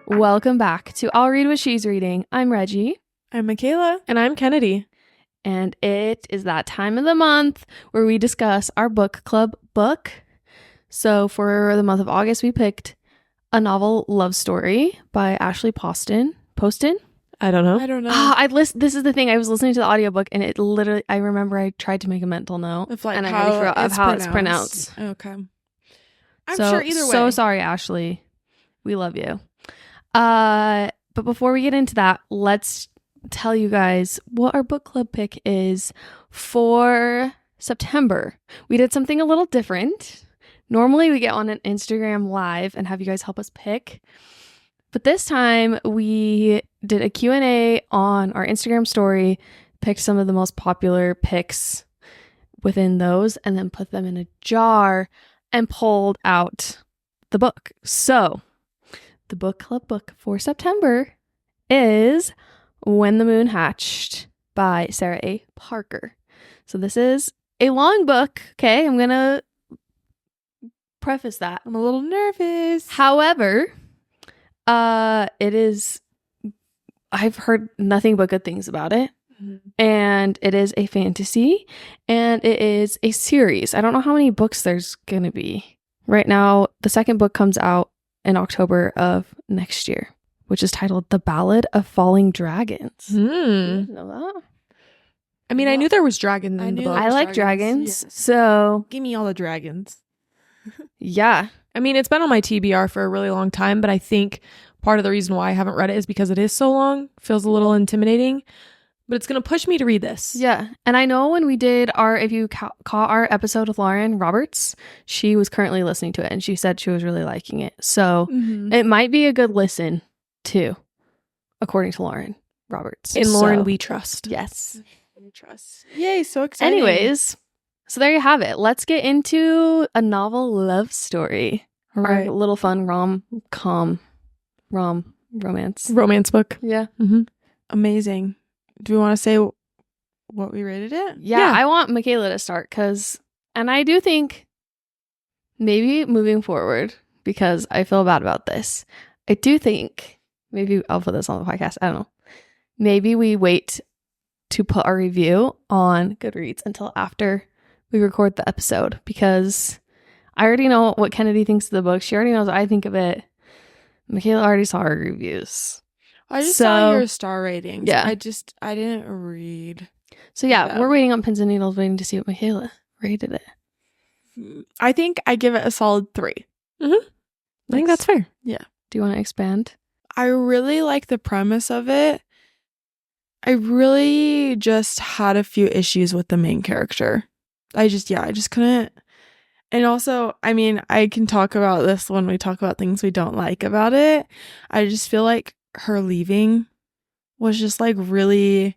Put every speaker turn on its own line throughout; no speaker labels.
Welcome back to I'll Read What She's Reading. I'm Reggie.
I'm Michaela.
And I'm Kennedy.
And it is that time of the month where we discuss our book club book. So for the month of August, we picked A Novel Love Story by Ashley Poston.
I don't know.
This is the thing. I was listening to the audiobook and it literally, I remember I tried to make a mental note.
Of like
and I
how
already forgot
it's
how it's pronounced.
Okay. I'm sure either way.
So sorry, Ashley. We love you. But before we get into that, let's tell you guys what our book club pick is for September. We did something a little different. Normally we get on an Instagram live and have you guys help us pick. But this time we did a Q&A on our Instagram story, picked some of the most popular picks within those, and then put them in a jar and pulled out the book. So the book club book for September is When the Moon Hatched by Sarah A. Parker. So this is a long book. Okay, I'm going to preface that.
I'm a little nervous.
However, it is, I've heard nothing but good things about it. Mm-hmm. And it is a fantasy and it is a series. I don't know how many books there's going to be. Right now, the second book comes out in October of next year, which is titled The Ballad of Falling Dragons. You know that?
I mean, I knew there was dragons in the book.
I like dragons, so
give me all the dragons.
Yeah.
I mean, it's been on my TBR for a really long time, but I think part of the reason why I haven't read it is because it is so long. Feels a little intimidating, but it's going to push me to read this.
Yeah. And I know when we did if you caught our episode with Lauren Roberts, she was currently listening to it and she said she was really liking it. So it might be a good listen too, according to Lauren Roberts.
In Lauren, we trust.
Yes.
We trust. Yay, so exciting.
Anyways, so there you have it. Let's get into A Novel Love Story.
Right.
Our little fun romance
book.
Yeah.
Mm-hmm.
Amazing. Do we want to say what we rated it?
Yeah, I want Michaela to start and I do think maybe moving forward, because I feel bad about this, I do think maybe I'll put this on the podcast. I don't know. Maybe we wait to put our review on Goodreads until after we record the episode, because I already know what Kennedy thinks of the book. She already knows what I think of it. Michaela already saw our reviews.
I just saw your star ratings.
Yeah.
I didn't read.
So yeah, we're waiting on pins and needles, waiting to see what Michaela rated it.
I think I give it a solid 3.
Mm-hmm. I think that's fair.
Yeah.
Do you want to expand?
I really like the premise of it. I really just had a few issues with the main character. I just couldn't. And also, I mean, I can talk about this when we talk about things we don't like about it. I just feel like her leaving was just like really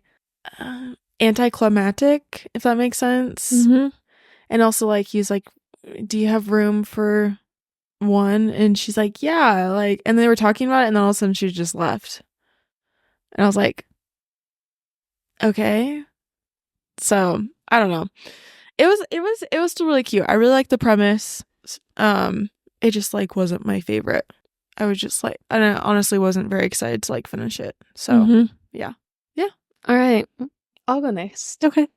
anticlimactic, if that makes sense.
Mm-hmm.
And also, like, he's like, do you have room for one? And she's like, yeah, like, and they were talking about it, and then all of a sudden she just left. And I was like, okay. So I don't know. It was still really cute. I really liked the premise. It just like wasn't my favorite. I was just like, I honestly wasn't very excited to like finish it. So yeah.
All right, I'll go next.
Okay.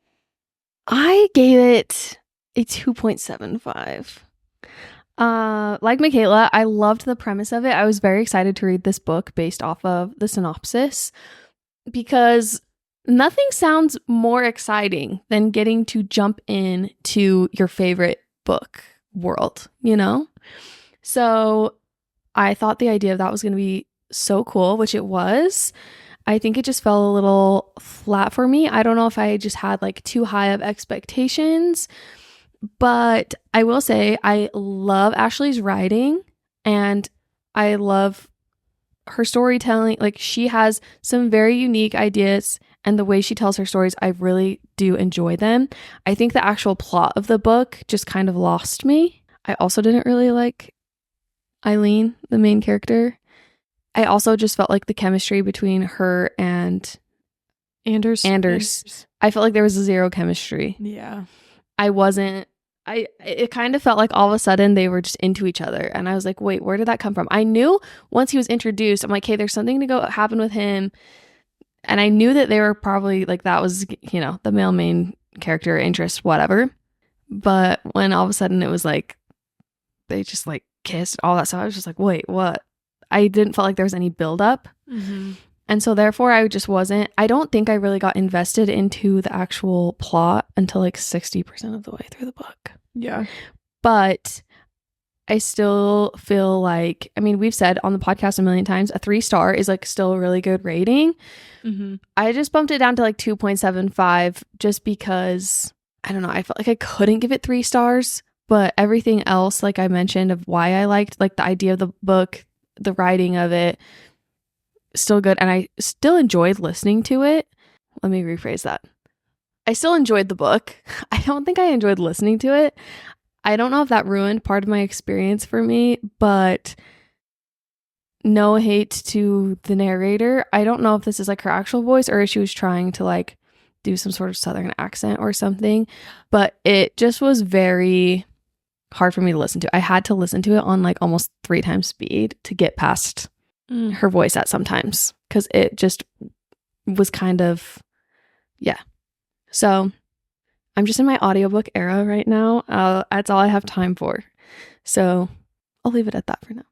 I gave it a 2.75. Like Michaela, I loved the premise of it. I was very excited to read this book based off of the synopsis, because nothing sounds more exciting than getting to jump into your favorite book world, you know? So I thought the idea of that was going to be so cool, which it was. I think it just fell a little flat for me. I don't know if I just had like too high of expectations, but I will say I love Ashley's writing and I love her storytelling. Like, she has some very unique ideas, and the way she tells her stories, I really do enjoy them. I think the actual plot of the book just kind of lost me. I also didn't really like Eileen, the main character. I also just felt like the chemistry between her and Anders. I felt like there was zero chemistry.
Yeah.
I wasn't it kind of felt like all of a sudden they were just into each other, and I was like, wait, where did that come from? I knew once he was introduced, I'm like, hey, there's something to go happen with him, and I knew that they were probably like, that was, you know, the male main character interest, whatever. But when all of a sudden it was like they just like kissed, all that stuff, I was just like, wait, what? I didn't feel like there was any buildup. And so therefore I don't think I really got invested into the actual plot until like 60% of the way through the book.
Yeah.
But I still feel like, I mean, we've said on the podcast a million times, a 3-star is like still a really good rating. I just bumped it down to like 2.75 just because, I don't know, I felt like I couldn't give it 3 stars, but everything else, like I mentioned, of why I liked like the idea of the book, the writing of it, still good. And I still enjoyed listening to it. Let me rephrase that. I still enjoyed the book. I don't think I enjoyed listening to it. I don't know if that ruined part of my experience for me, but no hate to the narrator. I don't know if this is like her actual voice or if she was trying to like do some sort of Southern accent or something, but it just was very hard for me to listen to. I had to listen to it on like almost 3 times speed to get past her voice at sometimes, because it just was kind of, yeah. So I'm just in my audiobook era right now. That's all I have time for. So I'll leave it at that for now.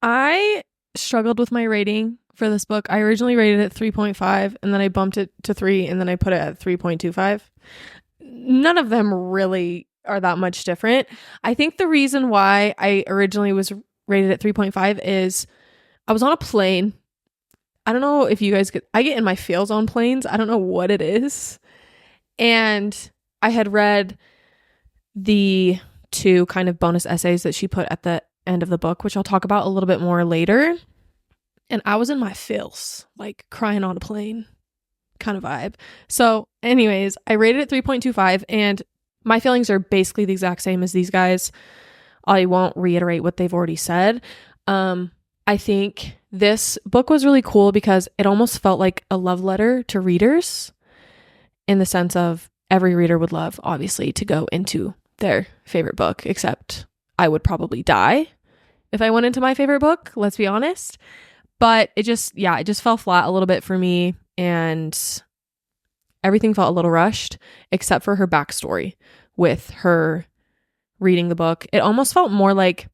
I struggled with my rating for this book. I originally rated it 3.5 and then I bumped it to 3 and then I put it at 3.25. None of them really are that much different. I think the reason why I originally was rated at 3.5 is I was on a plane. I don't know if you guys I get in my feels on planes. I don't know what it is. And I had read the 2 kind of bonus essays that she put at the end of the book, which I'll talk about a little bit more later. And I was in my feels, like crying on a plane kind of vibe. So anyways, I rated it 3.25 and my feelings are basically the exact same as these guys. I won't reiterate what they've already said. I think this book was really cool because it almost felt like a love letter to readers, in the sense of every reader would love, obviously, to go into their favorite book, except I would probably die if I went into my favorite book, let's be honest. But it just fell flat a little bit for me, and everything felt a little rushed, except for her backstory with her reading the book. It almost felt more like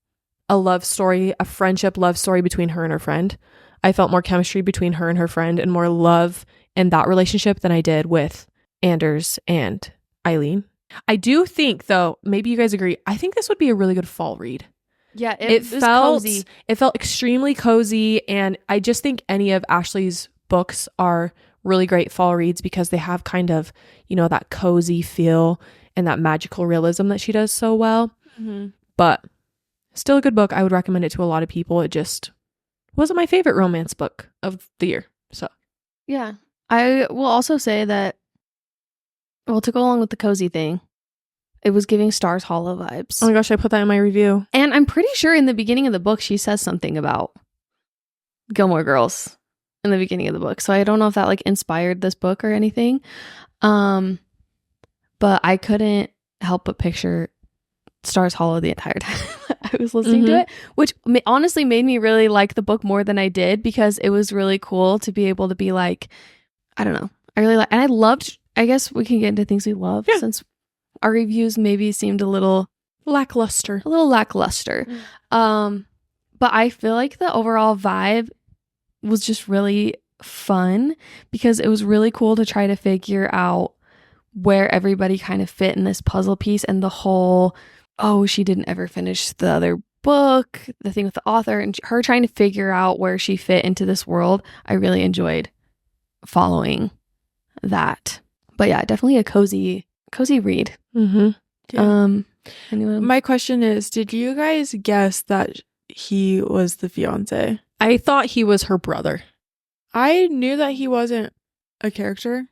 a love story, a friendship love story between her and her friend. I felt more chemistry between her and her friend and more love in that relationship than I did with Anders and Eileen. I do think, though, maybe you guys agree, I think this would be a really good fall read.
Yeah,
it felt cozy. It felt extremely cozy, and I just think any of Ashley's books are really great fall reads because they have kind of, you know, that cozy feel and that magical realism that she does so well. But still a good book. I would recommend it to a lot of people. It just wasn't my favorite romance book of the year. So
yeah, I will also say that, well, to go along with the cozy thing, it was giving Stars Hollow vibes.
Oh my gosh, I put that in my review.
And I'm pretty sure in the beginning of the book, she says something about Gilmore Girls in the beginning of the book. So I don't know if that like inspired this book or anything. But I couldn't help but picture Stars Hollow the entire time I was listening to it, which honestly made me really like the book more than I did, because it was really cool to be able to be like, I don't know, I really like, and I loved, I guess we can get into things we love since our reviews maybe seemed a little lackluster. But I feel like the overall vibe was just really fun because it was really cool to try to figure out where everybody kind of fit in this puzzle piece, and the whole, oh, she didn't ever finish the other book, the thing with the author, and her trying to figure out where she fit into this world. I really enjoyed following that. But yeah, definitely a cozy read.
Yeah.
Anyway.
My question is, did you guys guess that he was the fiance?
I thought he was her brother.
I knew that he wasn't a character.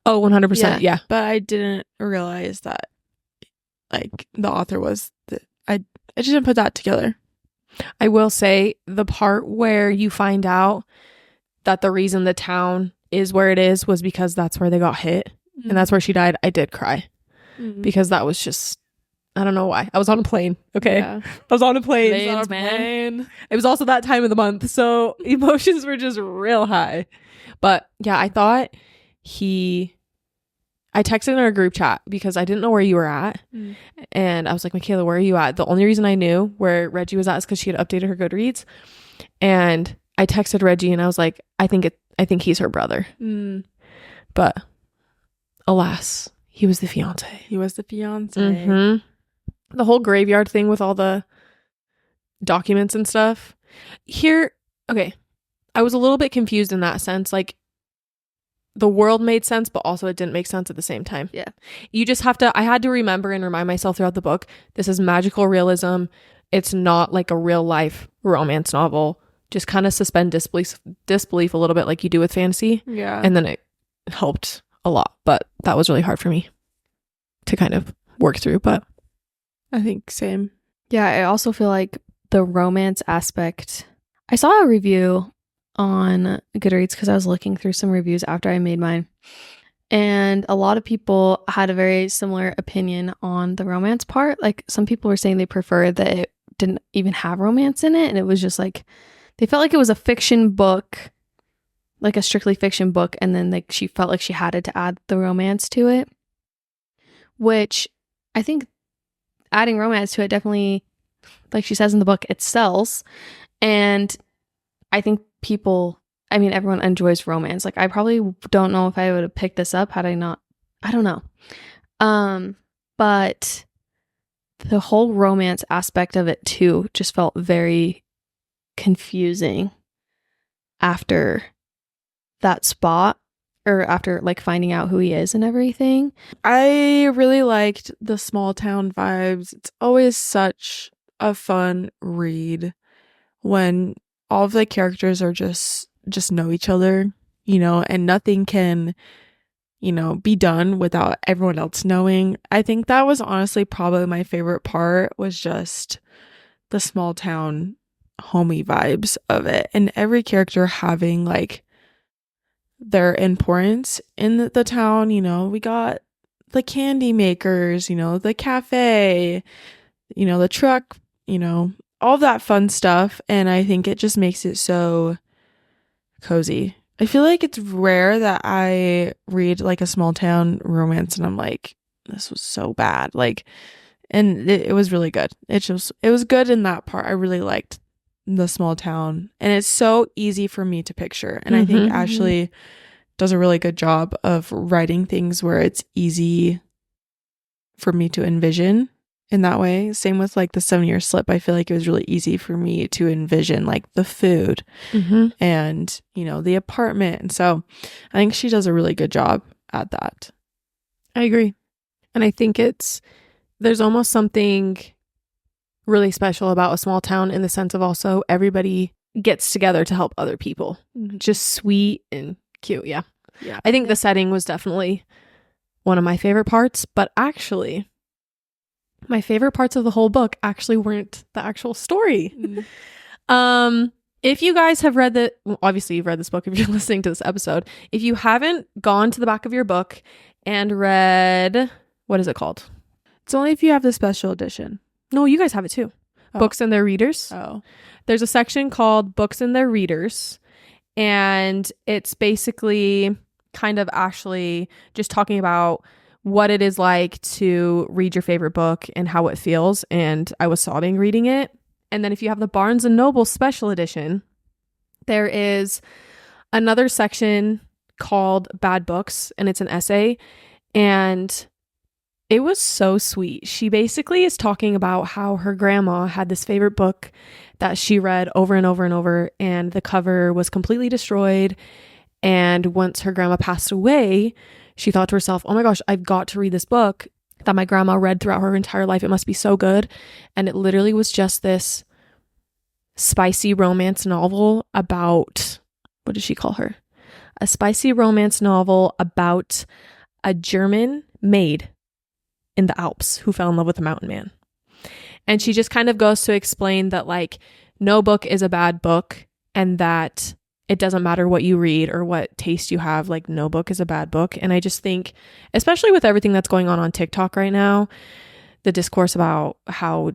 Oh, 100%. Yeah.
But I didn't realize that like the author was I just didn't put that together.
I will say the part where you find out that the reason the town is where it is was because that's where they got hit and that's where she died. I did cry because that was just I don't know why. I was on a plane. Okay.
Yeah.
I was on a plane.
Planes, man.
It was also that time of the month. So emotions were just real high. But yeah, I thought I texted in our group chat because I didn't know where you were at. And I was like, Michaela, where are you at? The only reason I knew where Reggie was at is because she had updated her Goodreads. And I texted Reggie and I was like, I think he's her brother. But alas, he was the fiance.
He was the fiance.
The whole graveyard thing with all the documents and stuff. Okay, I was a little bit confused in that sense. Like, the world made sense, but also it didn't make sense at the same time.
Yeah.
You just have to, I had to remember and remind myself throughout the book, this is magical realism. It's not like a real life romance novel. Just kind of suspend disbelief a little bit like you do with fantasy.
Yeah.
And then it helped a lot. But that was really hard for me to kind of work through. But
I think same.
Yeah, I also feel like the romance aspect. I saw a review on Goodreads because I was looking through some reviews after I made mine. And a lot of people had a very similar opinion on the romance part. Like, some people were saying they preferred that it didn't even have romance in it. And it was just like, they felt like it was a fiction book, like a strictly fiction book. And then like she felt like she had to add the romance to it, which I think adding romance to it definitely, like she says in the book, it sells. And I think everyone enjoys romance. Like, I probably don't know if I would have picked this up had I not, I don't know. But the whole romance aspect of it too just felt very confusing after that spot, or after like finding out who he is and everything.
I really liked the small town vibes. It's always such a fun read when all of the characters are just know each other, and nothing can, be done without everyone else knowing. I think that was honestly probably my favorite part, was just the small town homey vibes of it, and every character having like their importance in the town. We got the candy makers, the cafe, the truck, all that fun stuff. And I think it just makes it so cozy. I feel like it's rare that I read like a small town romance and I'm like, this was so bad. Like, and it was really good. It was good in that part. I really liked the small town, and it's so easy for me to picture. And I think Ashley does a really good job of writing things where it's easy for me to envision in that way. Same with like the 7-Year Slip. I feel like it was really easy for me to envision like the food and, the apartment. And so I think she does a really good job at that.
I agree. And I think there's almost something really special about a small town in the sense of also everybody gets together to help other people. Just sweet and cute. Yeah. I think the setting was definitely one of my favorite parts, but actually my favorite parts of the whole book actually weren't the actual story. If you guys have read obviously you've read this book if you're listening to this episode. If you haven't gone to the back of your book and read, what is it called?
It's only if you have the special edition.
No, you guys have it too. Books and Their Readers.
Oh.
There's a section called Books and Their Readers. And it's basically kind of Ashley just talking about what it is like to read your favorite book and how it feels. And I was sobbing reading it. And then if you have the Barnes & Noble special edition, there is another section called Bad Books, and it's an essay. And it was so sweet. She basically is talking about how her grandma had this favorite book that she read over and over and over, and the cover was completely destroyed. And once her grandma passed away, she thought to herself, oh my gosh, I've got to read this book that my grandma read throughout her entire life. It must be so good. And it literally was just this spicy romance novel about, what did she call her? A spicy romance novel about a German maid in the Alps who fell in love with a mountain man. And she just kind of goes to explain that like no book is a bad book, and that it doesn't matter what you read or what taste you have, like no book is a bad book. And I just think, especially with everything that's going on TikTok right now, the discourse about how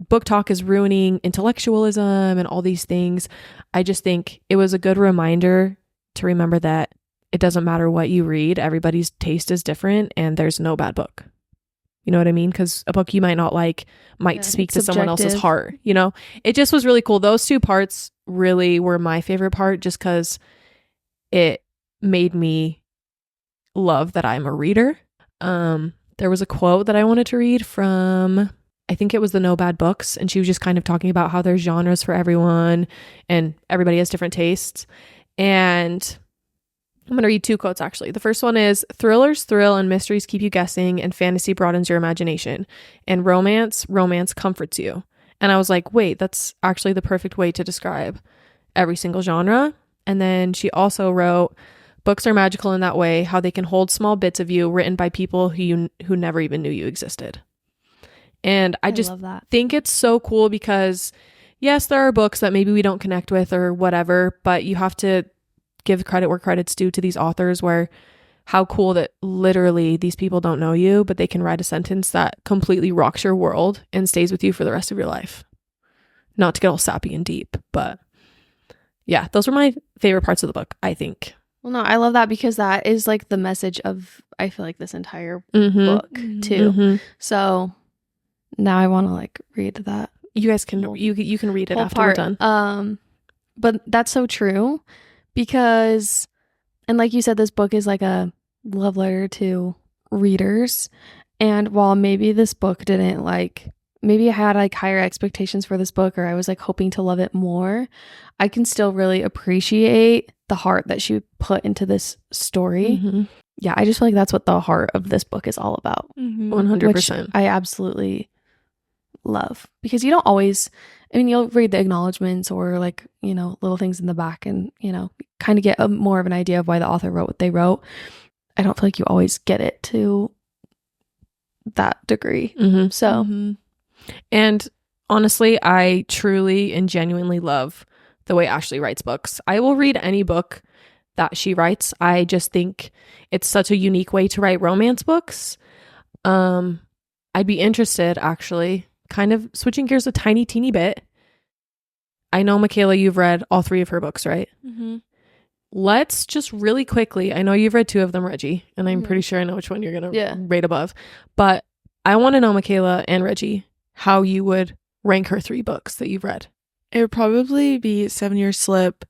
book talk is ruining intellectualism and all these things. I just think it was a good reminder to remember that it doesn't matter what you read. Everybody's taste is different and there's no bad book. You know what I mean? Because a book you might not like might speak to someone else's heart, you know? It just was really cool. Those two parts really were my favorite part just because it made me love that I'm a reader. There was a quote that I wanted to read from, I think it was the No Bad Books, and she was just kind of talking about how there's genres for everyone and everybody has different tastes. And I'm going to read two quotes, actually. The first one is, thrillers thrill and mysteries keep you guessing, and fantasy broadens your imagination. And romance comforts you. And I was like, wait, that's actually the perfect way to describe every single genre. And then she also wrote, books are magical in that way, how they can hold small bits of you written by people who never even knew you existed. And I just think it's so cool because, yes, there are books that maybe we don't connect with or whatever, but you have to give credit where credit's due to these authors, where how cool that literally these people don't know you, but they can write a sentence that completely rocks your world and stays with you for the rest of your life. Not to get all sappy and deep, but yeah, those were my favorite parts of the book, I think.
Well, no, I love that because that is like the message of, I feel like, this entire
Mm-hmm.
book too.
Mm-hmm.
So now I want to like read that.
You guys can you can read it after we're done.
But that's so true because, and like you said, this book is like a love letter to readers. And while maybe this book didn't like, maybe I had like higher expectations for this book, or I was like hoping to love it more, I can still really appreciate the heart that she put into this story.
Mm-hmm.
Yeah, I just feel like that's what the heart of this book is all about.
100%.
Which I absolutely love, because you don't always, I mean, you'll read the acknowledgments or like, you know, little things in the back and, you know, kind of get more of an idea of why the author wrote what they wrote. I don't feel like you always get it to that degree.
Mm-hmm.
So,
and honestly, I truly and genuinely love the way Ashley writes books. I will read any book that she writes. I just think it's such a unique way to write romance books. I'd be interested, actually, kind of switching gears a tiny, teeny bit. I know, Michaela, you've read all 3 of her books, right?
Mm-hmm.
Let's just really quickly, I know you've read 2 of them, Reggie, and I'm pretty sure I know which one you're going to rate above. But I want to know, Michaela and Reggie, how you would rank her 3 books that you've read.
It would probably be 7 Year Slip,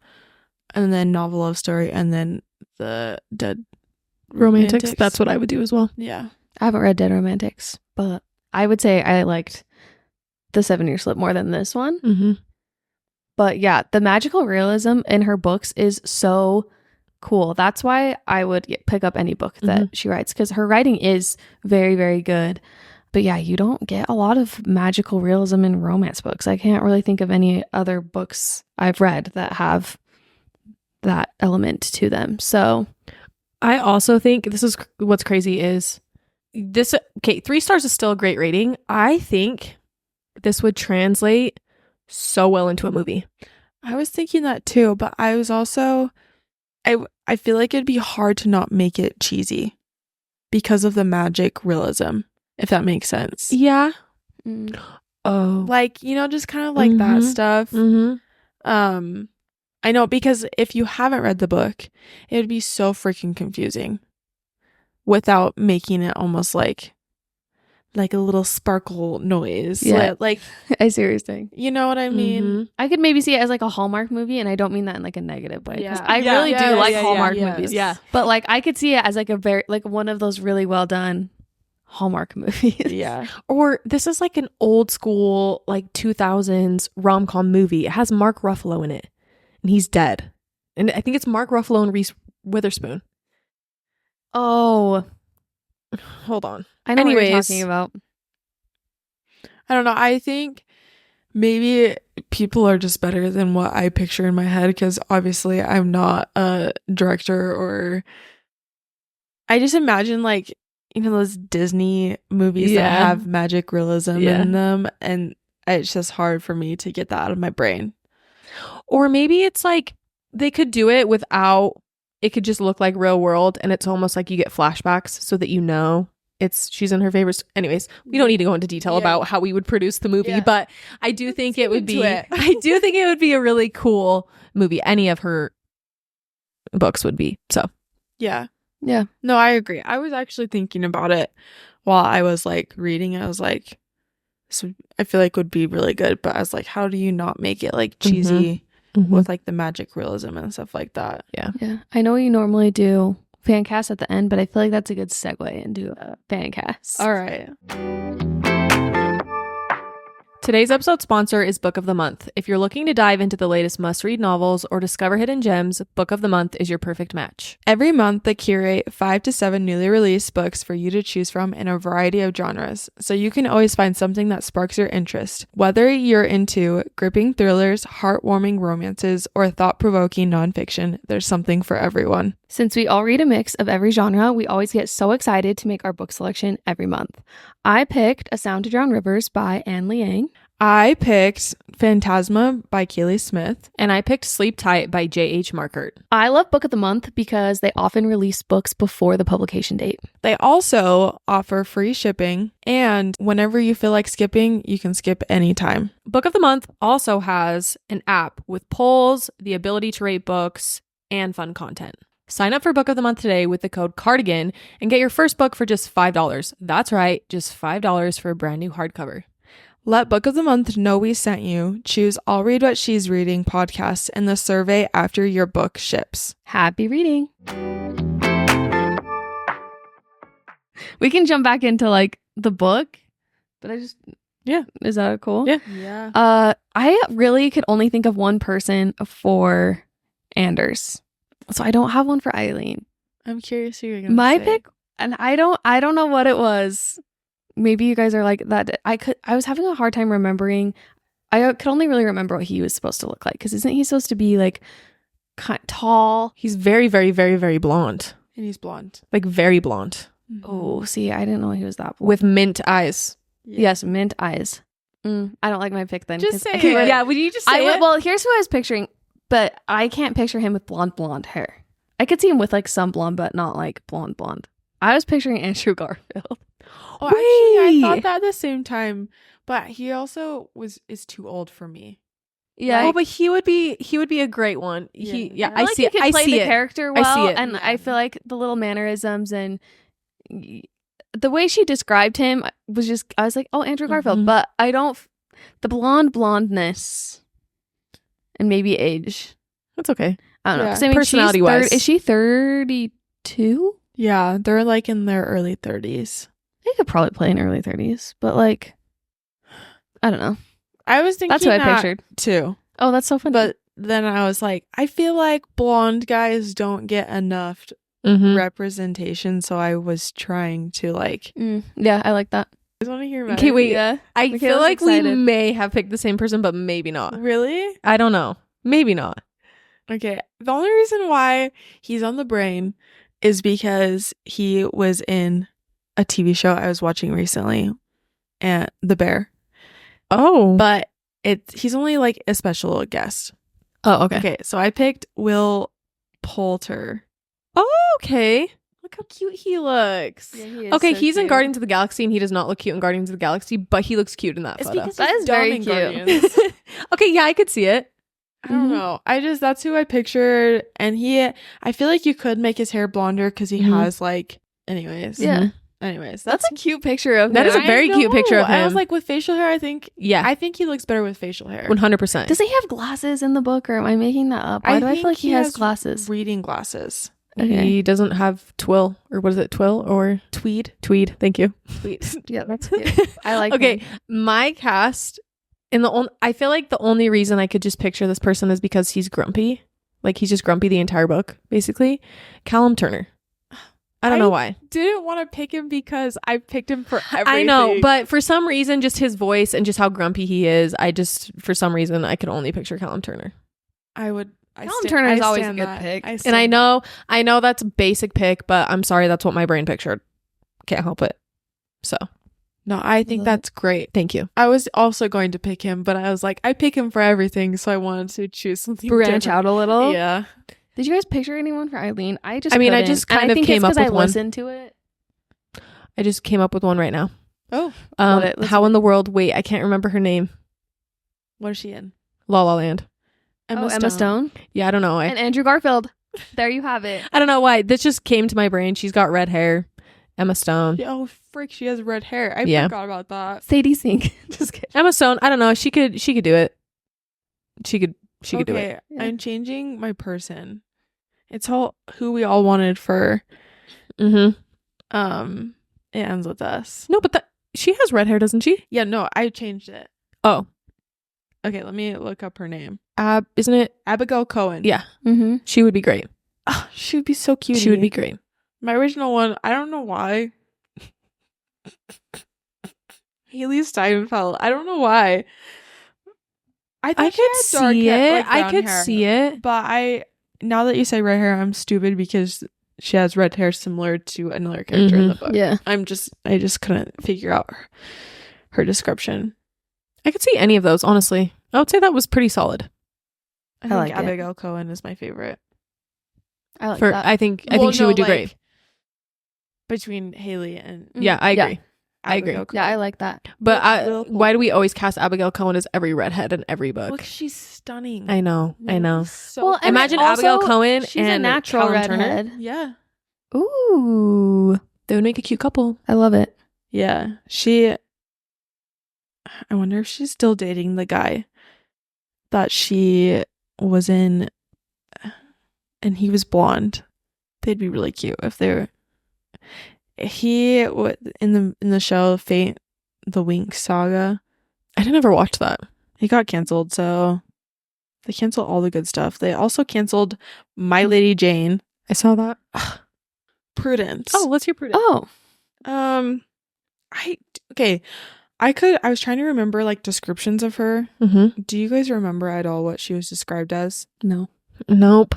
and then Novel Love Story, and then the Dead
Romantics. That's what I would do as well.
Yeah.
I haven't read Dead Romantics, but I would say I liked the 7 Year Slip more than this one.
Mm-hmm.
But yeah, the magical realism in her books is so cool. That's why I would pick up any book that she writes, because her writing is very, very good. But yeah, you don't get a lot of magical realism in romance books. I can't really think of any other books I've read that have that element to them. So
I also think this is what's crazy is this. Okay, 3 stars is still a great rating. I think this would translate so well into a movie.
I was thinking that too, but I was also, I feel like it'd be hard to not make it cheesy because of the magic realism, if that makes sense.
Yeah.
Oh. Like, you know, just kind of like that stuff. I know, because if you haven't read the book, it would be so freaking confusing without making it almost like a little sparkle noise.
Yeah.
Like
I see what you're saying.
You know what I mean?
I could maybe see it as like a Hallmark movie, and I don't mean that in like a negative way.
Yeah.
I really do like Hallmark
yeah.
movies.
Yeah.
But like I could see it as like a very, like one of those really well done Hallmark movies.
Yeah.
Or this is like an old school, like 2000s rom-com movie. It has Mark Ruffalo in it, and he's dead. And I think it's Mark Ruffalo and Reese Witherspoon.
Oh,
hold on.
I know what you're talking about.
I don't know. I think maybe people are just better than what I picture in my head, because obviously I'm not a director, or I just imagine like, you know, those Disney movies that have magic realism in them, and it's just hard for me to get that out of my brain.
Or maybe it's like they could do it without, it could just look like real world, and it's almost like you get flashbacks so that you know she's in her favorites. Anyways, we don't need to go into detail about how we would produce the movie, but I do think it would be I do think it would be a really cool movie. Any of her books would be. So
Yeah.
Yeah.
No, I agree. I was actually thinking about it while I was like reading. I was like, so I feel like would be really good, but I was like, how do you not make it like cheesy with like the magic realism and stuff like that?
Yeah.
Yeah. I know you normally do fan cast at the end, but I feel like that's a good segue into a fan cast.
All right.
Today's episode sponsor is Book of the Month. If you're looking to dive into the latest must-read novels or discover hidden gems, Book of the Month is your perfect match.
Every month, they curate 5 to 7 newly released books for you to choose from in a variety of genres, so you can always find something that sparks your interest. Whether you're into gripping thrillers, heartwarming romances, or thought-provoking nonfiction, there's something for everyone.
Since we all read a mix of every genre, we always get so excited to make our book selection every month. I picked A Sound to Drown Rivers by Anne Liang.
I picked Phantasma by Keely Smith.
And I picked Sleep Tight by J.H. Markert.
I love Book of the Month because they often release books before the publication date.
They also offer free shipping, and whenever you feel like skipping, you can skip anytime.
Book of the Month also has an app with polls, the ability to rate books, and fun content. Sign up for Book of the Month today with the code CARDIGAN and get your first book for just $5. That's right, just $5 for a brand new hardcover.
Let Book of the Month know we sent you. Choose I'll Read What She's Reading podcast in the survey after your book ships.
Happy reading. We can jump back into like the book, but is that cool?
Yeah.
I really could only think of one person for Anders. So I don't have one for Eileen.
I'm curious who you're gonna
My
say.
pick, and I don't know what it was. Maybe you guys are like that. I was having a hard time remembering. I could only really remember what he was supposed to look like, because isn't he supposed to be like tall?
He's very, very, very, very blonde.
And he's blonde.
Like very blonde.
Oh, see, I didn't know he was that blonde.
With mint eyes.
Yes, mint eyes. I don't like my pick then.
Just
'cause
say
I can't-
it.
Yeah, would you just say it?
Well, here's who I was picturing, but I can't picture him with blonde hair. I could see him with like some blonde, but not like blonde. I was picturing Andrew Garfield.
Oh, actually, I thought that at the same time, but he also is too old for me.
Yeah.
Oh, but he would be a great one.
Yeah.
I
I see it.
He could
I
play
see
the
it.
character
I
well,
see it.
and
Yeah.
I feel like the little mannerisms and the way she described him was just, I was like, oh, Andrew Garfield,
Mhm.
but I don't, the blondness and maybe age.
That's okay.
I don't know.
Yeah.
'Cause I mean,
Personality-wise.
is she 32?
Yeah, they're like in their early 30s.
They could probably play in early 30s, but like, I don't know.
I was thinking
That's what I
that
pictured.
too.
Oh, that's so funny.
But then I was like, I feel like blonde guys don't get enough representation, so I was trying to like.
Yeah, I like that.
I just want to hear about
Okay,
it.
wait.
Yeah.
I
Michaela's
feel like we
excited.
may have picked the same person, but maybe not.
Really?
I don't know. Maybe not.
Okay. The only reason why he's on the brain is because he was in a TV show I was watching recently, and The Bear.
Oh.
But he's only like a special guest.
Oh, okay.
Okay, so I picked Will Poulter.
Oh, okay. Look how cute he looks.
Yeah, he is
Okay,
so
he's in
cute.
Guardians of the Galaxy, and he does not look cute in Guardians of the Galaxy, but he looks cute in that
It's
photo.
because
That
he's
is
dumb
very
in
cute.
Guardians.
Okay, yeah, I could see it.
I don't know. That's who I pictured, and I feel like you could make his hair blonder because he
Mhm.
has like. Anyways,
Yeah.
Anyways,
That's a cute picture of
That
him.
is a very cute picture of
I was
him.
like, with facial hair, I think
Yeah,
he looks better with facial hair.
100%.
Does he have glasses in the book, or am I making that up? Why do I
think
feel like he has glasses?
Reading glasses.
Okay.
He doesn't have twill, or what is it, twill or
Tweed.
tweed? Thank you.
Yeah, that's cute. I like
Okay,
him.
my cast I feel like the only reason I could just picture this person is because he's grumpy. Like he's just grumpy the entire book, basically. Callum Turner. I don't know why.
Didn't want to pick him because I picked him for everything.
I know, but for some reason, just his voice and just how grumpy he is, for some reason, I could only picture Callum Turner.
Callum Turner is always a good pick.
And I know that's a basic pick, but I'm sorry, that's what my brain pictured. Can't help it. So,
No, I think that's great.
thank you.
I was also going to pick him, but I was like, I pick him for everything, so I wanted to choose something
Branch
different.
out a little.
Yeah.
Did you guys picture anyone for Eileen? I just
I mean, I
couldn't.
just
And
kind of
think
came
it's
up
'cause
with
I
one.
listened to it.
I just came up with one right now.
Oh, love it. Let's
How in the world? Wait, I can't remember her name.
what is she in?
La La Land.
Emma Stone.
Yeah, I don't know.
And Andrew Garfield. There you have it.
I don't know why. This just came to my brain. She's got red hair. Emma Stone.
Oh, frick, she has red hair. I
Yeah.
forgot about that.
Sadie Sink. Just kidding.
Emma Stone. I don't know. She could do it. She could do it.
Yeah.
I'm changing my person. It's all who we all wanted for.
Mm-hmm.
It ends with us.
No, but she has red hair, doesn't she?
Yeah, no, I changed it.
Oh.
Okay, let me look up her name.
Isn't it?
Abigail Cohen.
Yeah.
Mm-hmm.
She would be great.
Oh, she would be so cute.
She would be great.
My original one, I don't know why. Haley Steinfeld. I don't know why. I
I
she
could
had dark
see
hair,
it.
like
I
brown
could
hair.
see it.
But now that you say red hair, I'm stupid because she has red hair similar to another character in the book.
Yeah.
I just couldn't figure out her description.
I could see any of those, honestly. I would say that was pretty solid.
I think
like it.
Abigail Cohen is my favorite.
I like that.
I think
Well,
she
no,
would do
like,
great.
Between Haley and
Yeah, I
Yeah.
agree. I agree.
Abigail
Yeah, I
Cohen.
like that.
But
Little-
why do we always cast Abigail Cohen as every redhead in every book?
Look, she's stunning.
I know.
So
Well, and
Imagine
also,
Abigail Cohen
she's
and
a natural
Callum Turner.
redhead.
yeah.
Ooh.
They would make a cute couple.
I love it.
Yeah. I wonder if she's still dating the guy that she was in and he was blonde. They'd be really cute if they were. In the show Fate the Winx saga,
I didn't ever watch that.
he got canceled, so they canceled all the good stuff. They also canceled My Lady Jane,
I saw that.
Prudence.
Oh, let's hear Prudence.
Oh.
I was trying to remember like descriptions of her.
Mm-hmm.
Do you guys remember at all what she was described as?
No.
Nope.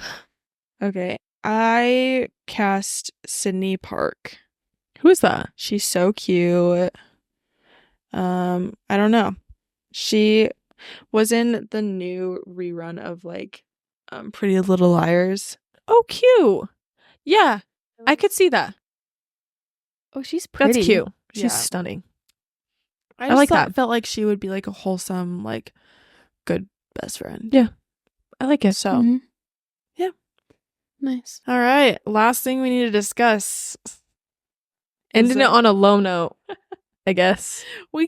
Okay. I cast Sydney Park.
Who is that?
She's so cute. I don't know. She was in the new rerun of like Pretty Little Liars.
Oh, cute. Yeah, I could see that.
Oh, she's pretty.
That's cute. She's
Yeah.
stunning.
I
like that.
Felt like she would be like a wholesome, like good best friend.
Yeah. I like it.
So,
Mhm.
yeah.
Nice.
All right. Last thing we need to discuss.
Ending it on a low note, I guess.
You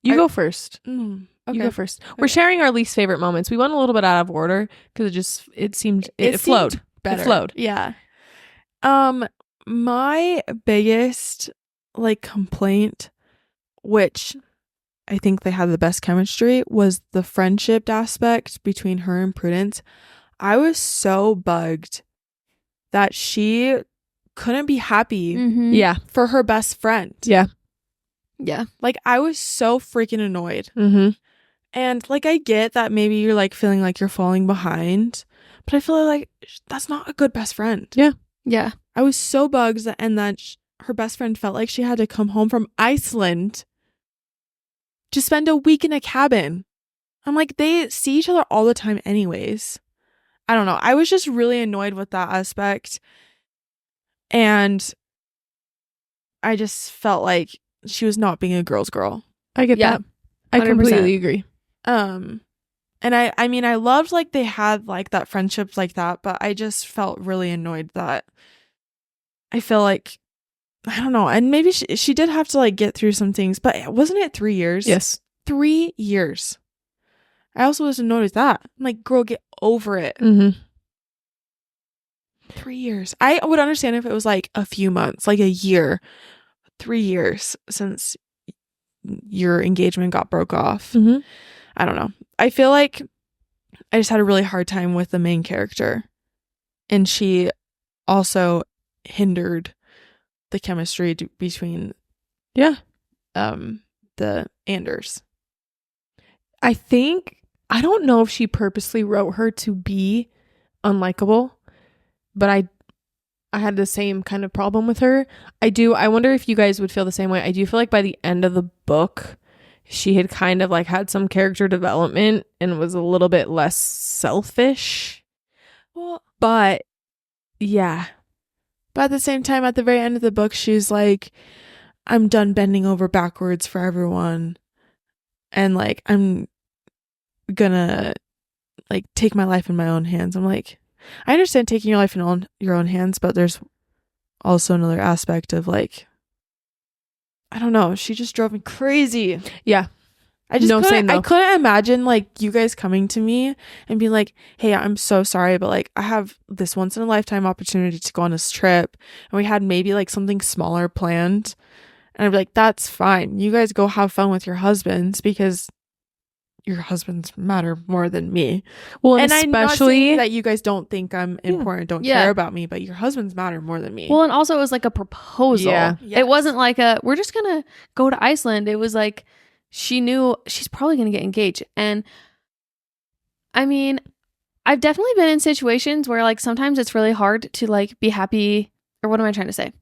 You go first.
Okay.
You go first. We're sharing our least favorite moments. We went a little bit out of order because it seemed it flowed.
seemed better.
It flowed.
Yeah. My biggest like complaint, which I think they had the best chemistry, was the friendship aspect between her and Prudence. I was so bugged that she couldn't be happy
Mm-hmm.
Yeah.
for her best friend.
Yeah.
Yeah.
Like I was so freaking annoyed.
Mm-hmm.
And like I get that maybe you're like feeling like you're falling behind, but I feel like that's not a good best friend.
Yeah.
Yeah.
I was so bugged and that her best friend felt like she had to come home from Iceland to spend a week in a cabin. I'm like, they see each other all the time anyways. I don't know. I was just really annoyed with that aspect. And I just felt like she was not being a girl's girl.
I get
Yeah.
that. I
100%.
completely agree.
And I mean, I loved like they had like that friendship like that, but I just felt really annoyed that I feel like, I don't know. And maybe she did have to like get through some things, but wasn't it 3 years?
Yes.
3 years. I also was annoyed with that. I'm like, girl, get over it.
Mm-hmm.
3 years. I would understand if it was like a few months, like a year. 3 years since your engagement got broke off.
Mm-hmm.
I don't know. I feel like I just had a really hard time with the main character. And she also hindered the chemistry between
Yeah.
the Anders.
I don't know if she purposely wrote her to be unlikable, but I had the same kind of problem with her. I wonder if you guys would feel the same way. I do feel like by the end of the book, she had kind of like had some character development and was a little bit less selfish.
Well,
But yeah,
But at the same time, at the very end of the book, she's like, I'm done bending over backwards for everyone. And like, I'm gonna like take my life in my own hands. I'm like, I understand taking your life in your own hands, but there's also another aspect of like, I don't know. She just drove me crazy.
Yeah.
I just
No, same, though.
I couldn't imagine like you guys coming to me and being like, hey, I'm so sorry, but like I have this once in a lifetime opportunity to go on this trip, and we had maybe like something smaller planned, and I'd be like, that's fine. You guys go have fun with your husbands because your husbands matter more than me.
Well,
And I'm not saying
especially
that you guys don't think I'm important, don't
Yeah.
care about me, but your husbands matter more than me.
Well, and also it was like a proposal.
Yeah.
Yes.
It wasn't like we're just going to go to Iceland. It was like she knew she's probably going to get engaged. And I mean, I've definitely been in situations where like sometimes it's really hard to like be happy, or what am I trying to say?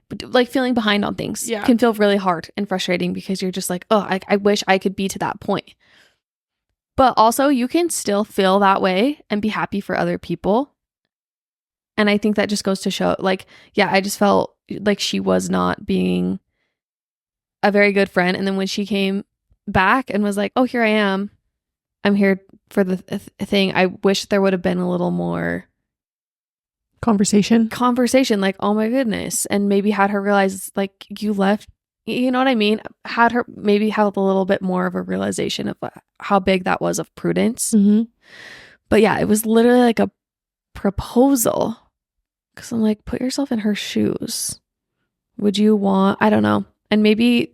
But, like feeling behind on things can feel really hard and frustrating because you're just like, oh, I wish I could be to that point. But also you can still feel that way and be happy for other people. And I think that just goes to show, like, yeah, I just felt like she was not being a very good friend. And then when she came back and was like, oh, here I am. I'm here for the thing. I wish there would have been a little more
conversation.
Like, oh my goodness. And maybe had her realize, like, you left, you know what I mean? Had her maybe have a little bit more of a realization of how big that was of prudence.
Mm-hmm.
But yeah, it was literally like a proposal. Because I'm like, put yourself in her shoes. Would you want, I don't know. And maybe,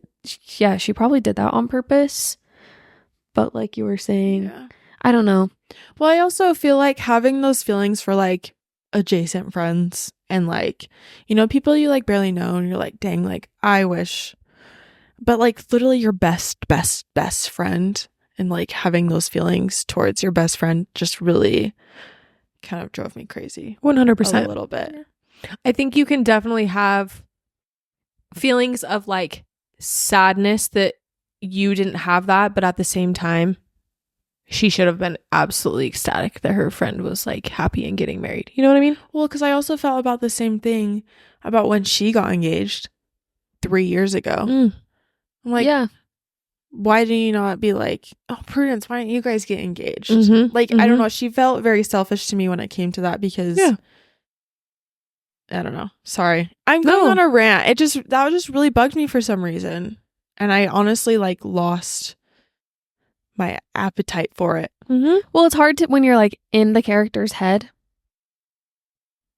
yeah, she probably did that on purpose. But like you were saying,
Yeah.
I don't know.
Well, I also feel like having those feelings for like adjacent friends and like, you know, people you like barely know, and you're like, dang, like I wish. But like literally your best friend, and like having those feelings towards your best friend just really kind of drove me crazy.
100%.
A little bit.
I think you can definitely have feelings of like sadness that you didn't have that, but at the same time, she should have been absolutely ecstatic that her friend was like happy and getting married. You know what I mean?
Well, because I also felt about the same thing about when she got engaged 3 years ago. I'm like,
yeah.
why did you not be like, oh, Prudence, why don't you guys get engaged?
Mhm.
Like, I don't know. She felt very selfish to me when it came to that because, I don't know. Sorry. I'm going on a rant. That just really bugged me for some reason. And I honestly like lost my appetite for it.
Mm-hmm.
Well, it's hard to when you're like in the character's head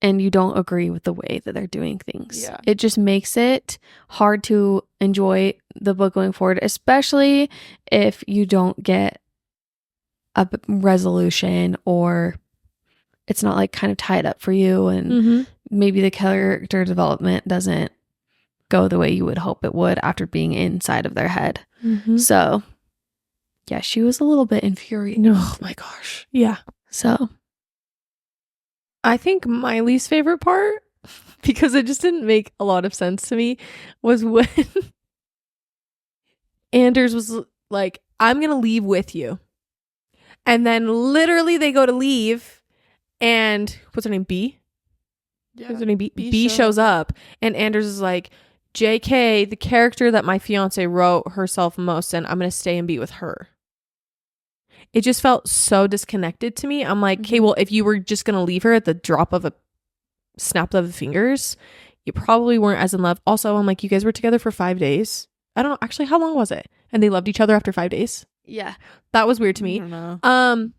and you don't agree with the way that they're doing things.
Yeah.
It just makes it hard to enjoy the book going forward, especially if you don't get a resolution or it's not like kind of tied up for you, and maybe the character development doesn't go the way you would hope it would after being inside of their head. So yeah, she was a little bit infuriated.
Oh my gosh. Yeah.
So
I think my least favorite part, because it just didn't make a lot of sense to me, was when Anders was like, I'm going to leave with you. And then literally they go to leave and what's her name? B?
Yeah.
What's her name? B shows up and Anders is like, JK, the character that my fiance wrote herself most in, I'm going to stay and be with her. It just felt so disconnected to me. I'm like, okay, well, if you were just going to leave her at the drop of a snap of the fingers, you probably weren't as in love. Also, I'm like, you guys were together for 5 days. I don't know. Actually, how long was it? And they loved each other after 5 days?
yeah.
That was weird to me.
I don't know.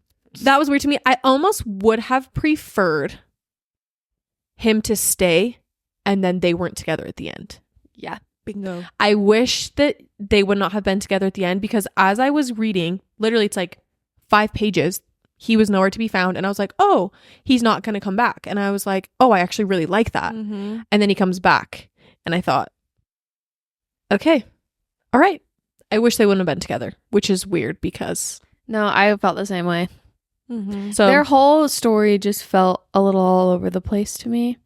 That was weird to me. I almost would have preferred him to stay and then they weren't together at the end.
Yeah.
Bingo.
I wish that they would not have been together at the end, because as I was reading, literally it's like 5 pages, he was nowhere to be found. And I was like, oh, he's not going to come back. And I was like, oh, I actually really like that. And then he comes back. And I thought, okay, all right. I wish they wouldn't have been together, which is weird because...
No, I felt the same way.
So
their whole story just felt a little all over the place to me.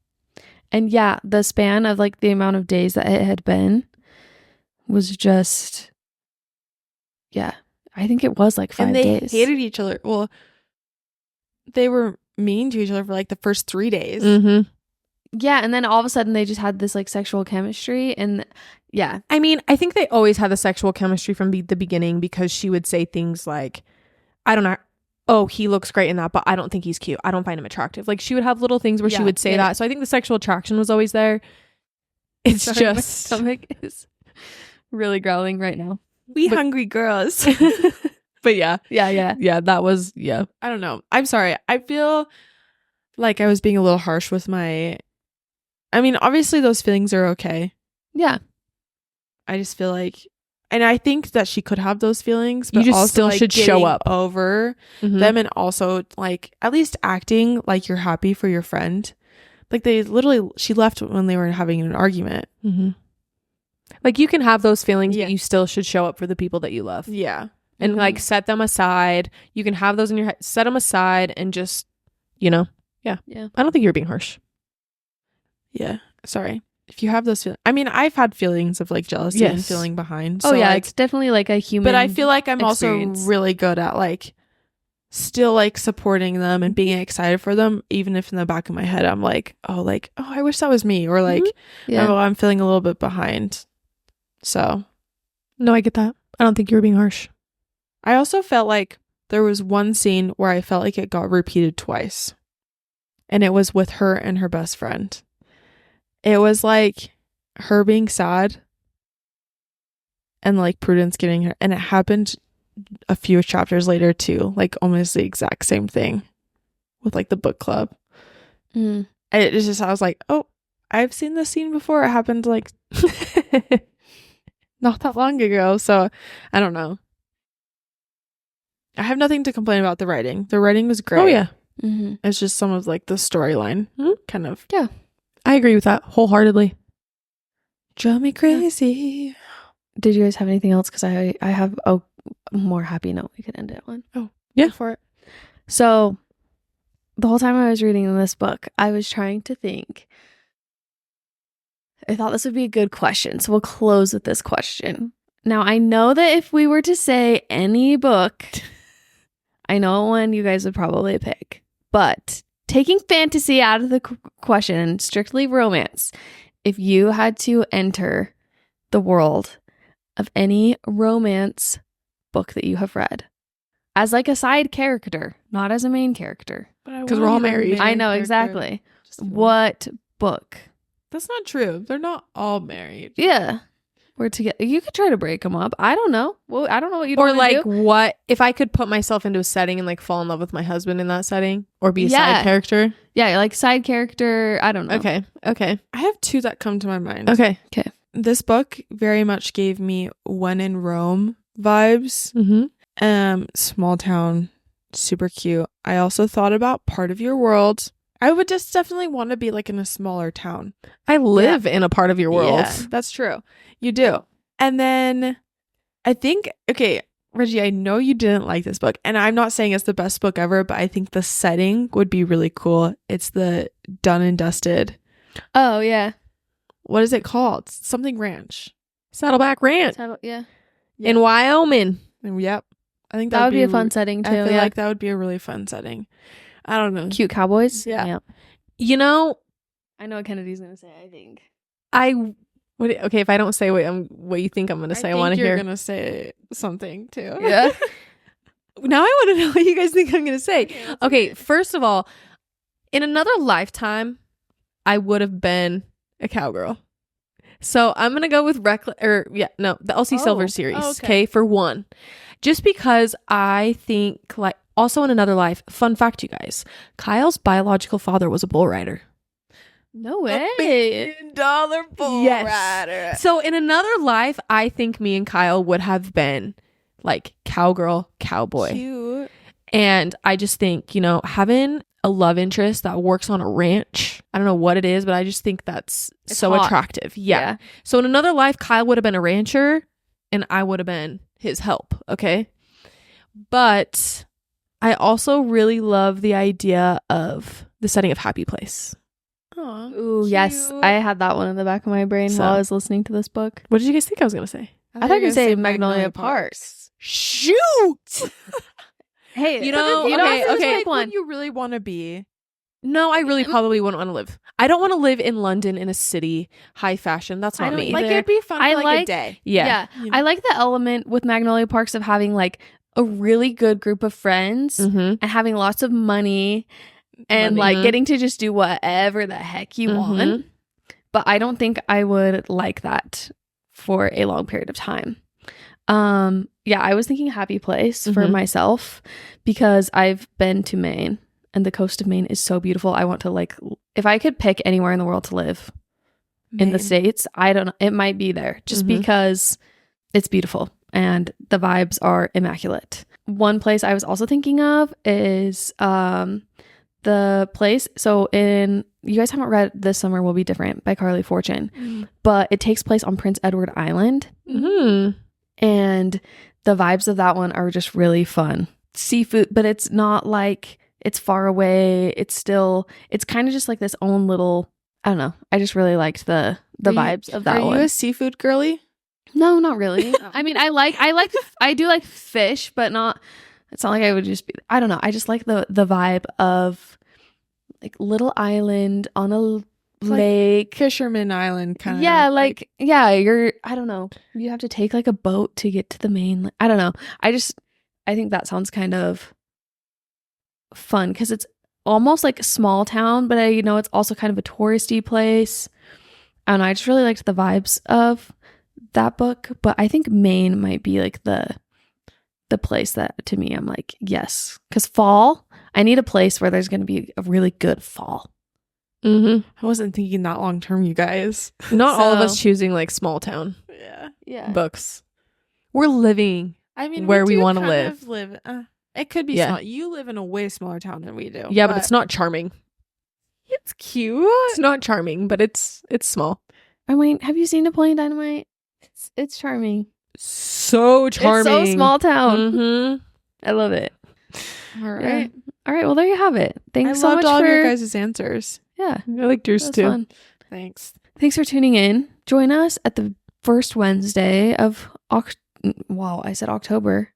And yeah, the span of like the amount of days that it had been was just, yeah, I think it was like 5
and they
days.
hated each other. Well, they were mean to each other for like the first 3 days.
Yeah, and then all of a sudden they just had this like sexual chemistry, and yeah.
I mean, I think they always had the sexual chemistry from the beginning, because she would say things like, I don't know, oh, he looks great in that, but I don't think he's cute. I don't find him attractive. Like, she would have little things where she would say that. So I think the sexual attraction was always there. It's
Sorry,
just...
my stomach is really growling right now.
We hungry girls.
But yeah, that was,
I don't know. I'm sorry. I feel like I was being a little harsh with my... I mean, obviously those feelings are okay.
Yeah.
I just feel like... And I think that she could have those feelings, but
you just
also
still
like
should show up
over them, and also like at least acting like you're happy for your friend. Like she left when they were having an argument.
Like, you can have those feelings, but you still should show up for the people that you love.
Yeah.
And like set them aside. You can have those in your head, set them aside, and just, yeah. I don't think you're being harsh.
Yeah. Sorry. If you have those feelings, I mean, I've had feelings of like jealousy and feeling behind.
So, like, it's definitely like a human.
But I feel like I'm
experience.
also really good at like still like supporting them and being excited for them, even if in the back of my head I'm like, oh, I wish that was me, or like, oh, I'm feeling a little bit behind. So,
no, I get that. I don't think you were being harsh.
I also felt like there was one scene where I felt like it got repeated twice, and it was with her and her best friend. It was like her being sad and like Prudence getting her, and it happened a few chapters later too, like almost the exact same thing with like the book club. And it's just, I was like, oh, I've seen this scene before. It happened like not that long ago. So I don't know. I have nothing to complain about the writing. The writing was great.
Oh yeah.
It's just some of like the storyline kind of.
Yeah.
I agree with that wholeheartedly.
Drove me crazy.
Did you guys have anything else? Because I have a more happy note we could end it on.
Oh,
yeah.
For it.
So the whole time I was reading this book, I was trying to think. I thought this would be a good question. So we'll close with this question. Now, I know that if we were to say any book, I know one you guys would probably pick. But taking fantasy out of the question and strictly romance, if you had to enter the world of any romance book that you have read as like a side character, not as a main character,
because we're all married.
I know, exactly. What book?
That's not true. They're not all married.
Yeah. We're together. You could try to break them up. I don't know. Well, I don't know what you'd
or
want
like
to do.
what if I could put myself into a setting and like fall in love with my husband in that setting, or be a side character?
Yeah, like side character. I don't know.
Okay.
I have two that come to my mind.
Okay.
This book very much gave me When in Rome vibes. Small town, super cute. I also thought about Part of Your World. I would just definitely want to be like in a smaller town.
I live in a part of your world.
Yeah, that's true. You do. And then I think, okay, Reggie, I know you didn't like this book, and I'm not saying it's the best book ever, but I think the setting would be really cool. It's the Done and Dusted.
Oh, yeah.
What is it called? Something Ranch.
Saddleback Ranch.
Yeah.
In Wyoming.
Yep. I think
that would be a fun setting too.
I feel like that would be a really fun setting. I don't know.
Cute cowboys.
Yeah.
You know,
I know what Kennedy's gonna say. I think.
Okay, if I don't say what you think I'm gonna say, I want to hear.
You're gonna say something too.
Yeah.
Now I want to know what you guys think I'm gonna say. Okay, first of all, in another lifetime, I would have been a cowgirl. So I'm gonna go with the Elsie Silver series. Okay, for one, just because I think like. Also in another life, fun fact, you guys, Kyle's biological father was a bull rider.
No way.
$1 billion bull rider.
So in another life, I think me and Kyle would have been like cowgirl, cowboy.
Cute.
And I just think, having a love interest that works on a ranch, I don't know what it is, but I just think that's so
hot.
Attractive. Yeah. So in another life, Kyle would have been a rancher and I would have been his help. Okay. But I also really love the idea of the setting of Happy Place.
Aww,
ooh,
cute.
yes. I had that one in the back of my brain while I was listening to this book.
What did you guys think I was going to say?
I thought you were going to say Magnolia Parks.
Shoot!
Hey,
okay,
pick one.
What you really want to be
No, I really probably wouldn't want to live. I don't want to live in London in a city, high fashion. That's
I
not
don't
me.
either.
Like it'd be fun
I
for like a
like-
day.
Yeah.
You know?
I like the element with Magnolia Parks of having like a really good group of friends
Mm-hmm.
and having lots of money and
Money.
like getting to just do whatever the heck you want. But I don't think I would like that for a long period of time. Yeah, I was thinking happy place for
Mhm.
myself because I've been to Maine and the coast of Maine is so beautiful. I want to like, if I could pick anywhere in the world to live in the
Maine.
States, I don't know, it might be there just
Mhm.
because it's beautiful and the vibes are immaculate. One place I was also thinking of is the place. So you guys haven't read This Summer Will Be Different by Carly Fortune, but it takes place on Prince Edward Island.
Mm-hmm.
And the vibes of that one are just really fun. Seafood, but it's not like it's far away. It's kind of just like this own little, I don't know. I just really liked the vibes of that
Are
one.
you a seafood girly?
No, not really. I mean, I do like fish, but not, it's not like I would just be, I don't know. I just like the vibe of like little island on a lake.
Fisherman Island kind of.
Yeah, like yeah, I don't know. You have to take like a boat to get to the main. I don't know. I think that sounds kind of fun because it's almost like a small town, but it's also kind of a touristy place. I don't know. I just really liked the vibes of that book, but I think Maine might be like the place that to me I'm like, yes, because fall, I need a place where there's going to be a really good fall.
Mm-hmm.
I wasn't thinking that long term, you guys.
Not all of us
So-
choosing like small town
Yeah.
books. We're living.
I mean,
Where we
do
wanna
kind
live.
of live. It could be
Yeah.
small. You live in a way smaller town than we do.
Yeah, but it's not charming.
It's cute.
It's not charming, but it's small.
I mean, have you seen Napoleon Dynamite? It's charming.
So charming.
It's so small town.
Mm-hmm.
I love it.
All
Yeah.
right.
All right. Well, there you have it.
I
Thanks so
loved
much
all
for
of your guys' answers.
yeah.
I like yours
That was
too.
fun.
Thanks.
Thanks for tuning in. Join us at the first Wednesday of wow, I said October.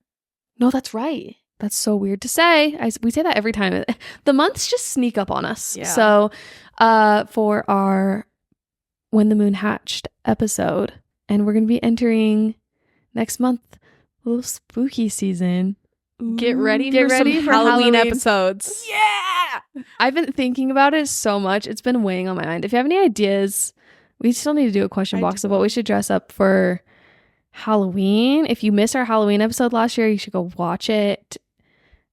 No, that's right. That's so weird to say. We say that every time. The months just sneak up on us.
Yeah.
So, for our When the Moon Hatched episode, and we're going to be entering next month, a little spooky season.
Get ready
Get
for
ready
some
for
Halloween
Halloween.
episodes.
Yeah.
I've been thinking about it so much. It's been weighing on my mind. If you have any ideas, we still need to do a question box of what we should dress up for Halloween. If you missed our Halloween episode last year, you should go watch it.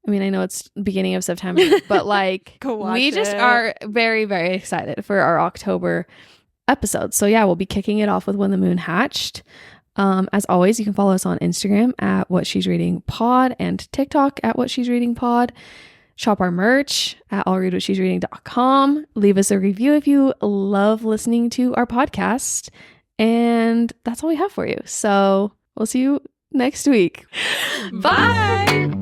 I mean, I know it's beginning of September, but like
Go watch
we just
it.
are very, very excited for our October episode. So yeah, we'll be kicking it off with When the Moon Hatched. As always, you can follow us on Instagram at What She's Reading Pod and TikTok at What She's Reading Pod. Shop our merch at allreadwhatshesreading.com. Leave us a review if you love listening to our podcast. And that's all we have for you. So we'll see you next week.
Bye.